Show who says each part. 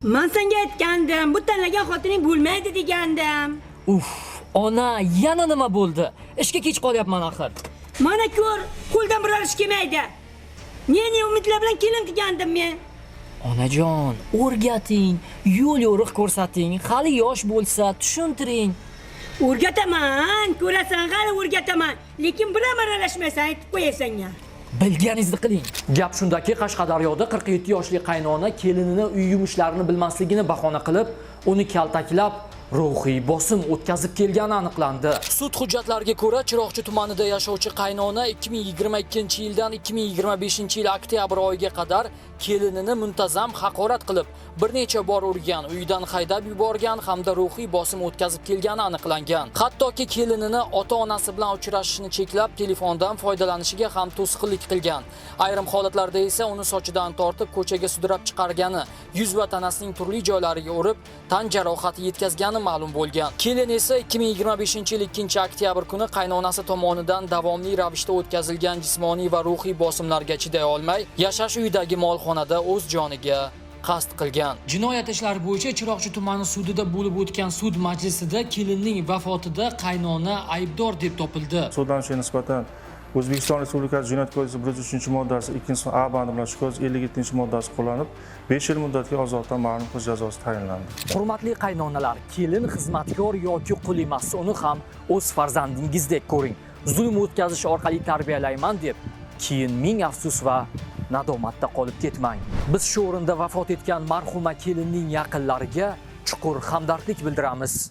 Speaker 1: Men senga aytgandim, bu tanlagan xotining bo'lmaydi degandim.
Speaker 2: Ona, yana nima bo'ldi? Ishga kech qolyapman axir.
Speaker 1: Mana ko'r, qo'ldan biror ish kelmaydi. Ne umidlar bilan kelin qilgandim men.
Speaker 2: Onajon, o'rgating, yo'l yo'riq ko'rsating, hali yosh bo'lsa tushuntiring.
Speaker 1: O'rgataman, ko'rasan, hali o'rgataman. Lekin bilan aralashmaysan, aytib qo'yasan ya.
Speaker 2: Bilganingizni qiling. Gap shundaki, Qashqadaryoda 47 yoshli qaynona kelinini uy yumushlarini bilmasligini bahona qilib, uni kaltaklab, ruhiy bosim o'tkazib kelgani aniqlandi. Sud hujjatlariga ko'ra, Chiroqchi tumanida yashovchi qaynona 2022-yildan 2025-yil oktyabr oyiga qadar kelinini muntazam haqorat qilib, bir necha bor urgan, uydan haydab yuborgan hamda ruhiy bosim o'tkazib kelgani aniqlangan. Hattoki kelinini ota-onasi bilan uchrashishni cheklab, telefondan foydalanishiga ham to'sqinlik qilgan. Ayrim holatlarda esa uni sochidan tortib ko'chaga sudrab chiqargani, yuz va tanasining turli joylariga urib, tan jarohati yetkazgani ma'lum bo'lgan. Kelin esa 2025-yil 2-oktyabr kuni qaynonasi tomonidan davomli ravishda o'tkazilgan jismoniy va ruhiy bosimlarga chiday olmay, yashash uyidagi molxonada o'z joniga qasd qilgan. Jinoyat ishlari bo'yicha Chiroqchi tumani sudida bo'lib o'tgan sud majlisida kelinning vafotida qaynona aybdor deb topildi.
Speaker 3: Sudlanuvchiga nisbatan O'zbekiston Respublikasi Jinoyat kodeksi 103-moddasi 2-A bandi bilan 57-moddasi qo'llanib, 5 yil muddatga ozodlikdan mahrum qilish jazosi tayinlandi.
Speaker 2: Hurmatli qaynonalar, kelin xizmatkor yoki qul emas, uni ham o'z farzandingizdek ko'ring. Zulm o'tkazish orqali tarbiyalayman deb keyin ming afsus va nadomatda qolib ketmang. Biz shu o'rinda vafot etgan marhuma kelinning yaqinlariga chuqur hamdardlik bildiramiz.